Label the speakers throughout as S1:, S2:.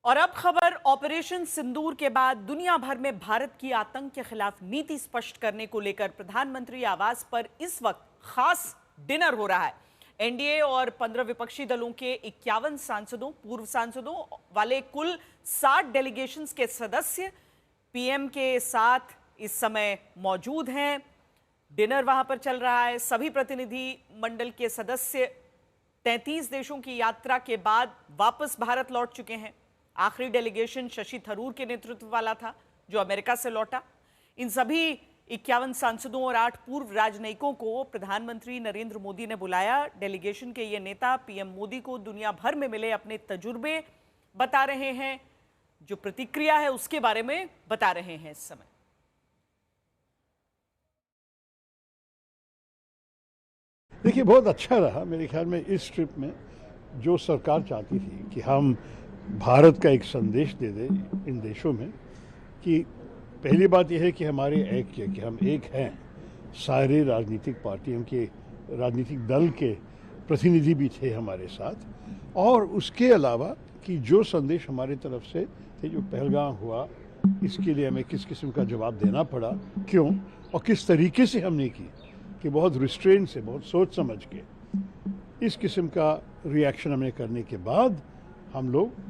S1: और अब खबर ऑपरेशन सिंदूर के बाद दुनिया भर में भारत की आतंक के खिलाफ नीति स्पष्ट करने को लेकर प्रधानमंत्री आवास पर इस वक्त खास डिनर हो रहा है। एनडीए और 15 विपक्षी दलों के 51 सांसदों, पूर्व सांसदों वाले कुल 60 डेलीगेशंस के सदस्य पीएम के साथ इस समय मौजूद हैं। डिनर वहां पर चल रहा है। सभी प्रतिनिधि मंडल के सदस्य 33 देशों की यात्रा के बाद वापस भारत लौट चुके हैं। आखिरी डेलीगेशन शशि थरूर के नेतृत्व वाला था, जो अमेरिका से लौटा। इन सभी 51 सांसदों और 8 पूर्व राजनयिकों को प्रधानमंत्री नरेंद्र मोदी ने बुलाया। डेलीगेशन के ये नेता पीएम मोदी को दुनिया भर में मिले अपने तजुर्बे बता रहे हैं, जो प्रतिक्रिया है उसके बारे में बता रहे हैं इस समय।
S2: देखिए, बहुत अच्छा रहा मेरे ख्याल में इस ट्रिप में। जो सरकार चाहती थी कि हम भारत का एक संदेश दे दें इन देशों में कि पहली बात यह है कि हमारे एक कि हम एक हैं। सारे राजनीतिक पार्टियों के राजनीतिक दल के प्रतिनिधि भी थे हमारे साथ, और उसके अलावा कि जो संदेश हमारे तरफ से थे, जो पहलगाम हुआ, इसके लिए हमें किस किस्म का जवाब देना पड़ा, क्यों और किस तरीके से हमने की, कि बहुत रिस्ट्रेंट से, बहुत सोच समझ के इस किस्म का रिएक्शन हमें करने के बाद हम लोग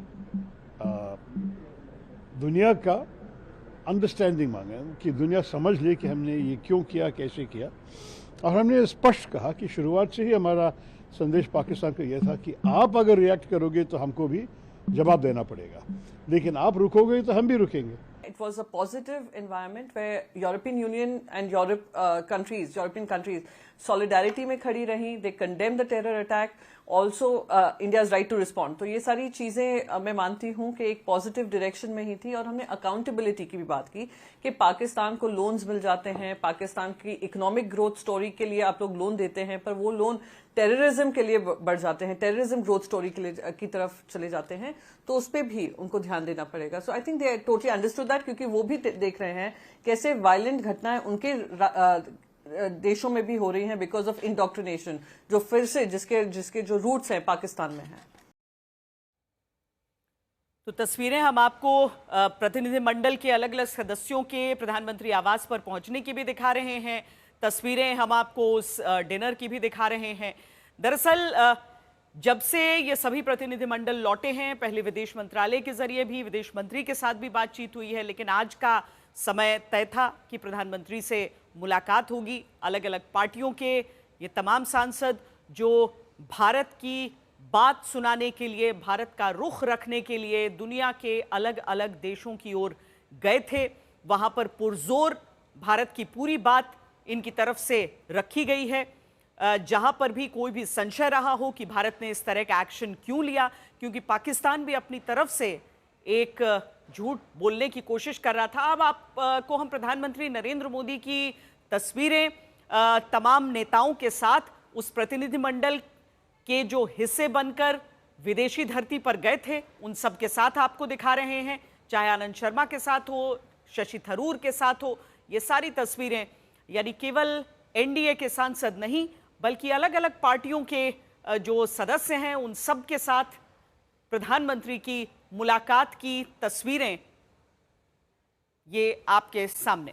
S2: दुनिया का अंडरस्टैंडिंग मांगे कि दुनिया समझ ले कि हमने ये क्यों किया, कैसे किया। और हमने स्पष्ट कहा कि शुरुआत से ही हमारा संदेश पाकिस्तान को यह था कि आप अगर रिएक्ट करोगे तो हमको भी जवाब देना पड़ेगा, लेकिन आप रुकोगे तो हम भी रुकेंगे।
S3: It was a positive environment where European Union and European countries, solidarity में खड़ी रही. They condemned the terror attack. Also, India's right to respond. तो ये सारी चीजें मैं मानती हूँ कि एक पॉजिटिव डायरेक्शन में ही थी। और हमने अकाउंटेबिलिटी की भी बात की कि पाकिस्तान को लोन्स मिल जाते हैं, पाकिस्तान की इकोनॉमिक ग्रोथ स्टोरी के लिए आप लोग लोन देते हैं, पर वो लोन टेररिज्म के लिए बढ़ जाते हैं, टेररिज्म ग्रोथ स्टोरी के लिए की तरफ चले जाते हैं, तो उस पर भी उनको ध्यान देना पड़ेगा। So I think they totally understood that, क्योंकि वो भी देख रहे हैं कैसे वायलेंट घटनाएं उनके देशों में भी हो रही हैं बिकॉज ऑफ इंडोक्ट्रिनेशन, जो फिर से जिसके जो रूट्स हैं पाकिस्तान में हैं।
S1: तो तस्वीरें हम आपको प्रतिनिधिमंडल के अलग अलग सदस्यों के प्रधानमंत्री आवास पर पहुंचने की भी दिखा रहे हैं। तस्वीरें हम आपको उस डिनर की भी दिखा रहे हैं। दरअसल जब से ये सभी प्रतिनिधिमंडल लौटे हैं, पहले विदेश मंत्रालय के जरिए भी विदेश मंत्री के साथ भी बातचीत हुई है, लेकिन आज का समय तय था कि प्रधानमंत्री से मुलाकात होगी। अलग अलग पार्टियों के ये तमाम सांसद जो भारत की बात सुनाने के लिए, भारत का रुख रखने के लिए दुनिया के अलग अलग देशों की ओर गए थे, वहां पर पुरजोर भारत की पूरी बात इनकी तरफ से रखी गई है। जहां पर भी कोई भी संशय रहा हो कि भारत ने इस तरह का एक्शन क्यों लिया, क्योंकि पाकिस्तान भी अपनी तरफ से एक झूठ बोलने की कोशिश कर रहा था। अब आपको हम प्रधानमंत्री नरेंद्र मोदी की तस्वीरें तमाम नेताओं के साथ उस प्रतिनिधिमंडल के जो हिस्से बनकर विदेशी धरती पर गए थे उन सब के साथ आपको दिखा रहे हैं, चाहे आनंद शर्मा के साथ हो, शशि थरूर के साथ हो। ये सारी तस्वीरें यानी केवल एनडीए के सांसद नहीं, बल्कि अलग अलग पार्टियों के जो सदस्य हैं उन सब के साथ प्रधानमंत्री की मुलाकात की तस्वीरें ये आपके सामने।